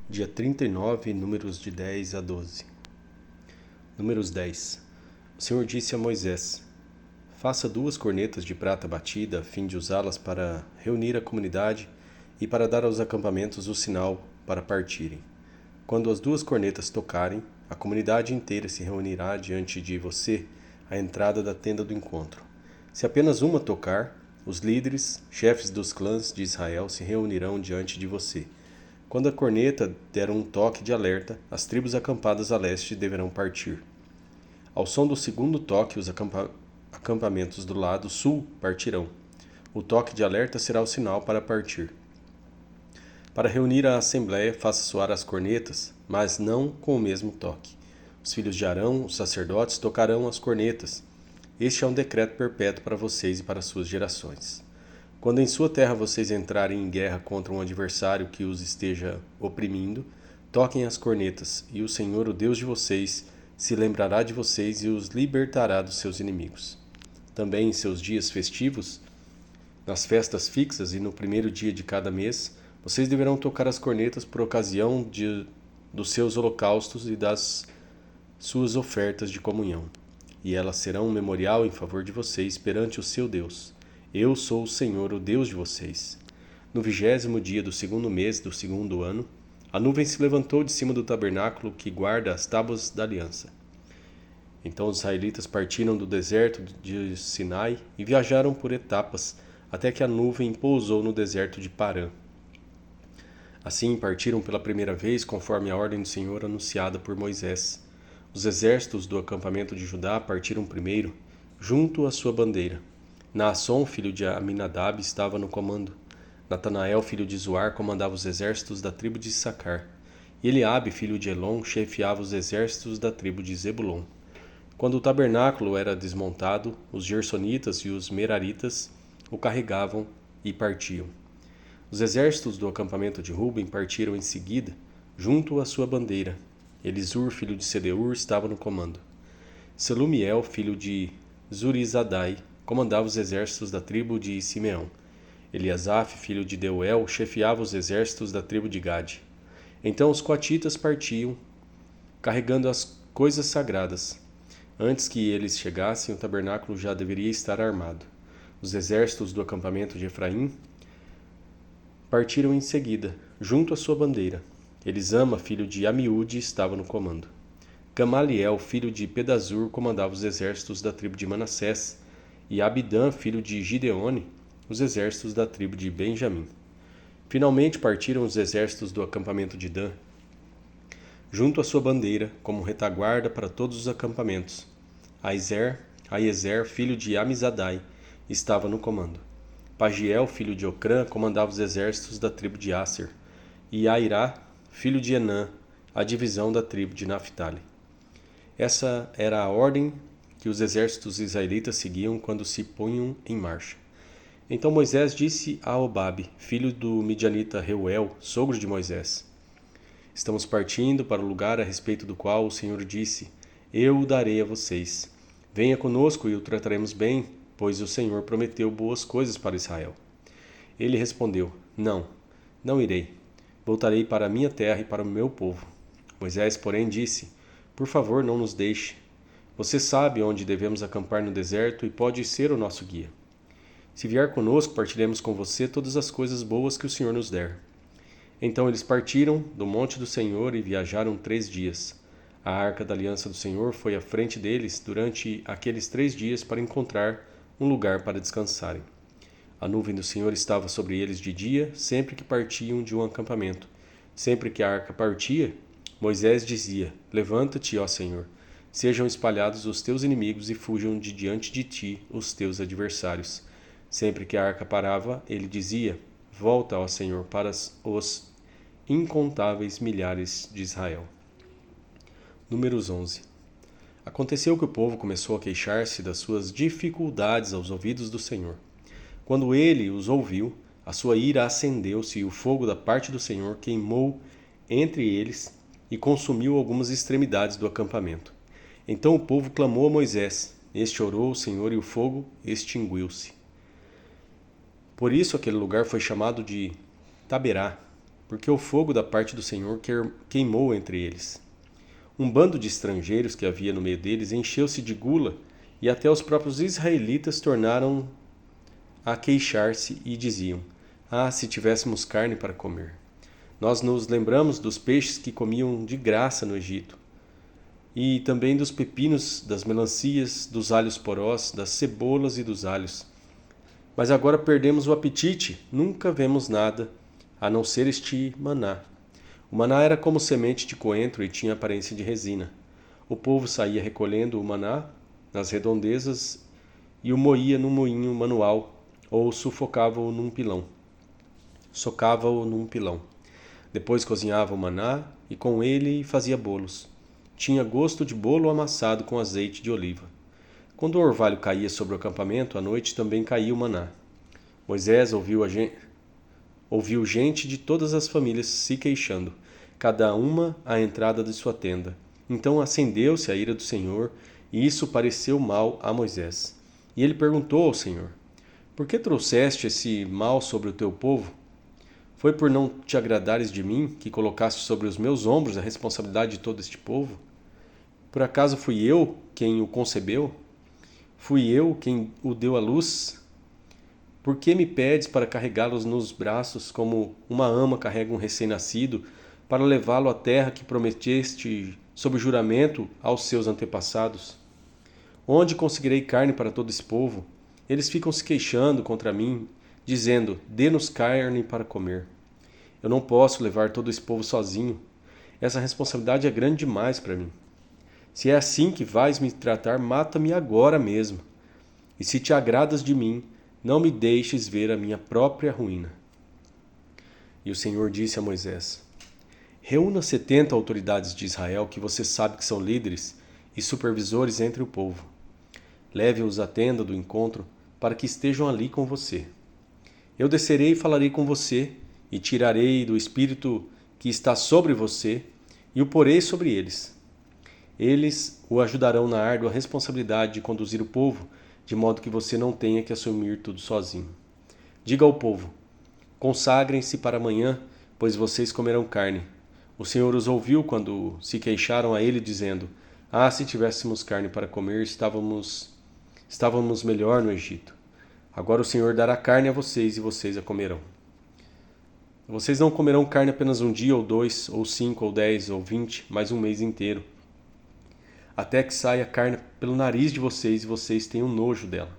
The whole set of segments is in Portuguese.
Dia 39, números de 10 a 12. Números 10. O Senhor disse a Moisés: Faça 2 cornetas de prata batida, a fim de usá-las para reunir a comunidade e para dar aos acampamentos o sinal para partirem. Quando as 2 cornetas tocarem, a comunidade inteira se reunirá diante de você à entrada da tenda do encontro. Se apenas uma tocar, os líderes, chefes dos clãs de Israel se reunirão diante de você. Quando a corneta der um toque de alerta, as tribos acampadas a leste deverão partir. Ao som do segundo toque, os acampamentos do lado sul partirão. O toque de alerta será o sinal para partir. Para reunir a assembleia, faça soar as cornetas, mas não com o mesmo toque. Os filhos de Arão, os sacerdotes, tocarão as cornetas. Este é um decreto perpétuo para vocês e para suas gerações. Quando em sua terra vocês entrarem em guerra contra um adversário que os esteja oprimindo, toquem as cornetas, e o Senhor, o Deus de vocês, se lembrará de vocês e os libertará dos seus inimigos. Também em seus dias festivos, nas festas fixas e no primeiro dia de cada mês, vocês deverão tocar as cornetas por ocasião dos seus holocaustos e das suas ofertas de comunhão. E elas serão um memorial em favor de vocês perante o seu Deus. Eu sou o Senhor, o Deus de vocês. No 20º dia do segundo mês do segundo ano, a nuvem se levantou de cima do tabernáculo que guarda as tábuas da aliança. Então os israelitas partiram do deserto de Sinai e viajaram por etapas, até que a nuvem pousou no deserto de Parã. Assim partiram pela primeira vez, conforme a ordem do Senhor anunciada por Moisés. Os exércitos do acampamento de Judá partiram primeiro, junto à sua bandeira. Naasson, filho de Aminadab, estava no comando. Natanael, filho de Zuar, comandava os exércitos da tribo de Issacar. E Eliabe, filho de Elon, chefiava os exércitos da tribo de Zebulon. Quando o tabernáculo era desmontado, os gersonitas e os meraritas o carregavam e partiam. Os exércitos do acampamento de Ruben partiram em seguida, junto à sua bandeira. Elisur, filho de Sedeur, estava no comando. Selumiel, filho de Zurizadai, comandava os exércitos da tribo de Simeão. Eliasaf, filho de Deuel, chefiava os exércitos da tribo de Gade. Então os coatitas partiam, carregando as coisas sagradas. Antes que eles chegassem, o tabernáculo já deveria estar armado. Os exércitos do acampamento de Efraim partiram em seguida, junto à sua bandeira. Elisama, filho de Amiúde, estava no comando. Gamaliel, filho de Pedazur, comandava os exércitos da tribo de Manassés, e Abidã, filho de Gideone, os exércitos da tribo de Benjamim. Finalmente partiram os exércitos do acampamento de Dan, junto à sua bandeira, como retaguarda para todos os acampamentos. Aiezer, filho de Amizadai, estava no comando. Pagiel, filho de Ocrã, comandava os exércitos da tribo de Asser, e Airá, filho de Enã, a divisão da tribo de Naphtali. Essa era a ordem que os exércitos israelitas seguiam quando se punham em marcha. Então Moisés disse a Obabe, filho do midianita Reuel, sogro de Moisés: Estamos partindo para o lugar a respeito do qual o Senhor disse: Eu o darei a vocês. Venha conosco e o trataremos bem, pois o Senhor prometeu boas coisas para Israel. Ele respondeu: Não irei. Voltarei para a minha terra e para o meu povo. Moisés, porém, disse: Por favor, não nos deixe. Você sabe onde devemos acampar no deserto e pode ser o nosso guia. Se vier conosco, partiremos com você todas as coisas boas que o Senhor nos der. Então eles partiram do monte do Senhor e viajaram 3 dias. A arca da aliança do Senhor foi à frente deles durante aqueles 3 dias para encontrar um lugar para descansarem. A nuvem do Senhor estava sobre eles de dia, sempre que partiam de um acampamento. Sempre que a arca partia, Moisés dizia: Levanta-te, ó Senhor. Sejam espalhados os teus inimigos e fujam de diante de ti os teus adversários. Sempre que a arca parava, ele dizia: Volta, ó Senhor, para os incontáveis milhares de Israel. Números 11. Aconteceu que o povo começou a queixar-se das suas dificuldades aos ouvidos do Senhor. Quando ele os ouviu, a sua ira acendeu-se e o fogo da parte do Senhor queimou entre eles e consumiu algumas extremidades do acampamento. Então o povo clamou a Moisés. Este orou ao Senhor e o fogo extinguiu-se. Por isso aquele lugar foi chamado de Taberá, porque o fogo da parte do Senhor queimou entre eles. Um bando de estrangeiros que havia no meio deles encheu-se de gula, e até os próprios israelitas tornaram a queixar-se e diziam: Ah, se tivéssemos carne para comer! Nós nos lembramos dos peixes que comiam de graça no Egito, e também dos pepinos, das melancias, dos alhos porós, das cebolas e dos alhos. Mas agora perdemos o apetite, nunca vemos nada, a não ser este maná. O maná era como semente de coentro e tinha aparência de resina. O povo saía recolhendo o maná nas redondezas e o moía num moinho manual, ou socava-o num pilão. Depois cozinhava o maná e com ele fazia bolos. Tinha gosto de bolo amassado com azeite de oliva. Quando o orvalho caía sobre o acampamento, à noite também caía o maná. Moisés ouviu gente de todas as famílias se queixando, cada uma à entrada de sua tenda. Então acendeu-se a ira do Senhor, e isso pareceu mal a Moisés. E ele perguntou ao Senhor: Por que trouxeste esse mal sobre o teu povo? Foi por não te agradares de mim que colocaste sobre os meus ombros a responsabilidade de todo este povo? Por acaso fui eu quem o concebeu? Fui eu quem o deu à luz? Por que me pedes para carregá-los nos braços, como uma ama carrega um recém-nascido, para levá-lo à terra que prometeste sob juramento aos seus antepassados? Onde conseguirei carne para todo esse povo? Eles ficam se queixando contra mim, dizendo: Dê-nos carne para comer. Eu não posso levar todo esse povo sozinho. Essa responsabilidade é grande demais para mim. Se é assim que vais me tratar, mata-me agora mesmo. E se te agradas de mim, não me deixes ver a minha própria ruína. E o Senhor disse a Moisés: Reúna 70 autoridades de Israel que você sabe que são líderes e supervisores entre o povo. Leve-os à tenda do encontro para que estejam ali com você. Eu descerei e falarei com você, e tirarei do espírito que está sobre você e o porei sobre eles. Eles o ajudarão na árdua responsabilidade de conduzir o povo, de modo que você não tenha que assumir tudo sozinho. Diga ao povo: Consagrem-se para amanhã, pois vocês comerão carne. O Senhor os ouviu quando se queixaram a ele, dizendo: Ah, se tivéssemos carne para comer, estávamos melhor no Egito. Agora o Senhor dará carne a vocês e vocês a comerão. Vocês não comerão carne apenas um dia, ou 2, ou 5, ou 10, ou 20, mas um mês inteiro, até que saia carne pelo nariz de vocês e vocês tenham nojo dela.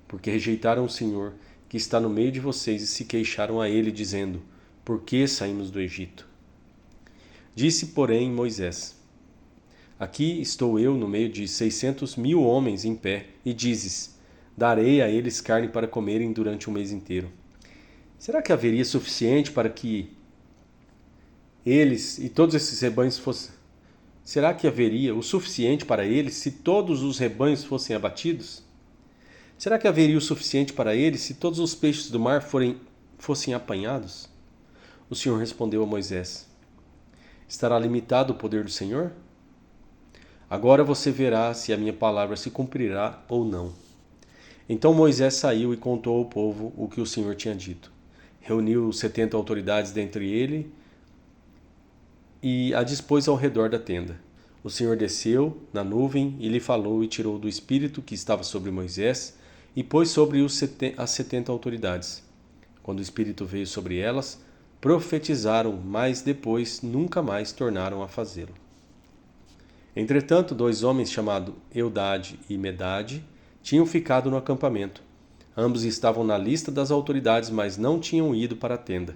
Porque rejeitaram o Senhor, que está no meio de vocês, e se queixaram a ele, dizendo: Por que saímos do Egito? Disse, porém, Moisés: Aqui estou eu no meio de 600.000 homens em pé, e dizes: Darei a eles carne para comerem durante um mês inteiro. Será que haveria suficiente para que eles e todos esses rebanhos fossem... Será que haveria o suficiente para eles se todos os rebanhos fossem abatidos? Será que haveria o suficiente para eles se todos os peixes do mar fossem apanhados? O Senhor respondeu a Moisés: Estará limitado o poder do Senhor? Agora você verá se a minha palavra se cumprirá ou não. Então Moisés saiu e contou ao povo o que o Senhor tinha dito. Reuniu 70 autoridades dentre ele e a dispôs ao redor da tenda. O Senhor desceu na nuvem e lhe falou e tirou do espírito que estava sobre Moisés e pôs sobre as 70 autoridades. Quando o espírito veio sobre elas, profetizaram, mas depois nunca mais tornaram a fazê-lo. Entretanto, 2 homens chamados Eldade e Medade tinham ficado no acampamento. Ambos estavam na lista das autoridades, mas não tinham ido para a tenda.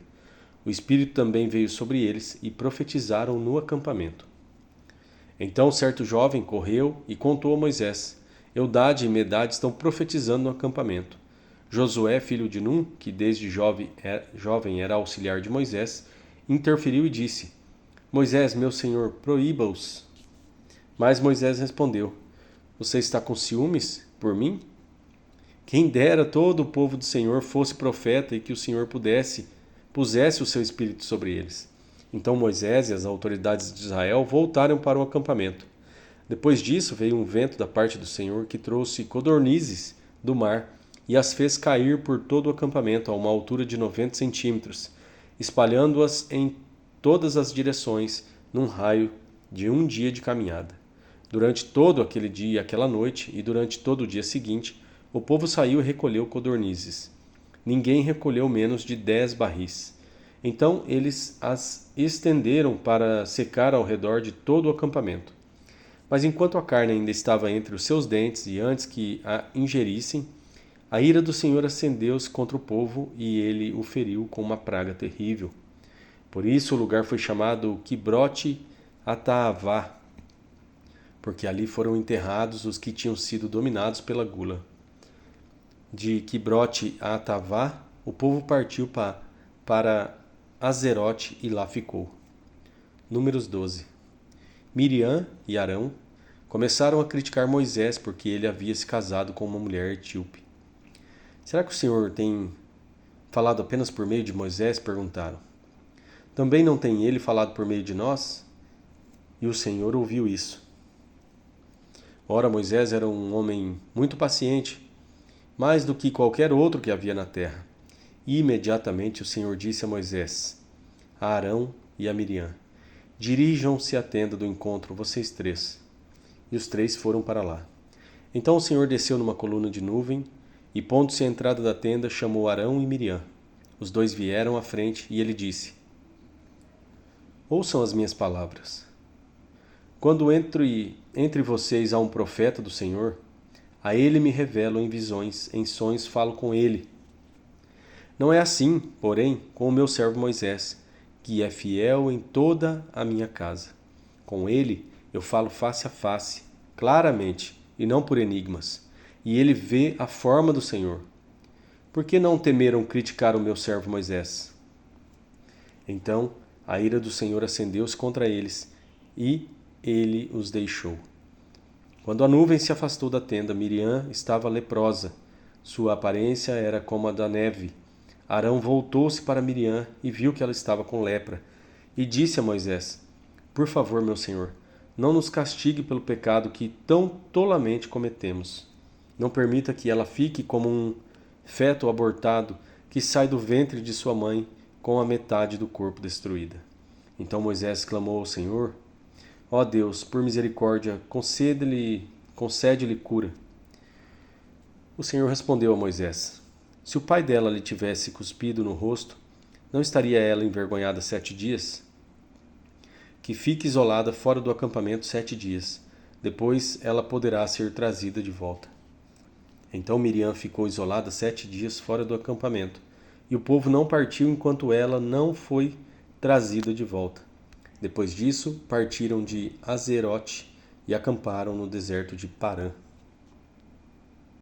O Espírito também veio sobre eles e profetizaram no acampamento. Então certo jovem correu e contou a Moisés: Eldade e Medade estão profetizando no acampamento. Josué, filho de Num, que desde jovem era auxiliar de Moisés, interferiu e disse: Moisés, meu senhor, proíba-os. Mas Moisés respondeu: Você está com ciúmes por mim? Quem dera todo o povo do Senhor fosse profeta e que o Senhor pusesse o seu espírito sobre eles. Então Moisés e as autoridades de Israel voltaram para o acampamento. Depois disso veio um vento da parte do Senhor que trouxe codornizes do mar e as fez cair por todo o acampamento a uma altura de 90 centímetros. espalhando-as em todas as direções, num raio de um dia de caminhada. Durante todo aquele dia e aquela noite, e durante todo o dia seguinte, o povo saiu e recolheu codornizes. Ninguém recolheu menos de 10 barris. Então eles as estenderam para secar ao redor de todo o acampamento. Mas enquanto a carne ainda estava entre os seus dentes e antes que a ingerissem, a ira do Senhor acendeu-se contra o povo e ele o feriu com uma praga terrível. Por isso o lugar foi chamado Quibrote Ataavá, porque ali foram enterrados os que tinham sido dominados pela gula. De Quibrote Ataavá, o povo partiu para Azerote e lá ficou. Números 12. Miriam e Arão começaram a criticar Moisés porque ele havia se casado com uma mulher etíope. Será que o Senhor tem falado apenas por meio de Moisés? Perguntaram. Também não tem ele falado por meio de nós? E o Senhor ouviu isso. Ora, Moisés era um homem muito paciente, mais do que qualquer outro que havia na terra. E imediatamente o Senhor disse a Moisés, a Arão e a Miriam: dirijam-se à tenda do encontro, vocês três. E os três foram para lá. Então o Senhor desceu numa coluna de nuvem e, pondo-se à entrada da tenda, chamou Arão e Miriam. Os dois vieram à frente e ele disse: ouçam as minhas palavras. Quando entre vocês há um profeta do Senhor, a ele me revelo em visões, em sonhos falo com ele. Não é assim, porém, com o meu servo Moisés, que é fiel em toda a minha casa. Com ele eu falo face a face, claramente, e não por enigmas, e ele vê a forma do Senhor. Por que não temeram criticar o meu servo Moisés? Então a ira do Senhor acendeu-se contra eles, e ele os deixou. Quando a nuvem se afastou da tenda, Miriam estava leprosa. Sua aparência era como a da neve. Arão voltou-se para Miriam e viu que ela estava com lepra. E disse a Moisés: por favor, meu senhor, não nos castigue pelo pecado que tão tolamente cometemos. Não permita que ela fique como um feto abortado que sai do ventre de sua mãe com a metade do corpo destruída. Então Moisés clamou ao Senhor: ó Deus, por misericórdia, concede-lhe cura. O Senhor respondeu a Moisés: se o pai dela lhe tivesse cuspido no rosto, não estaria ela envergonhada 7 dias? Que fique isolada fora do acampamento 7 dias. Depois ela poderá ser trazida de volta. Então Miriam ficou isolada 7 dias fora do acampamento, e o povo não partiu enquanto ela não foi trazida de volta. Depois disso, partiram de Azerote e acamparam no deserto de Parã.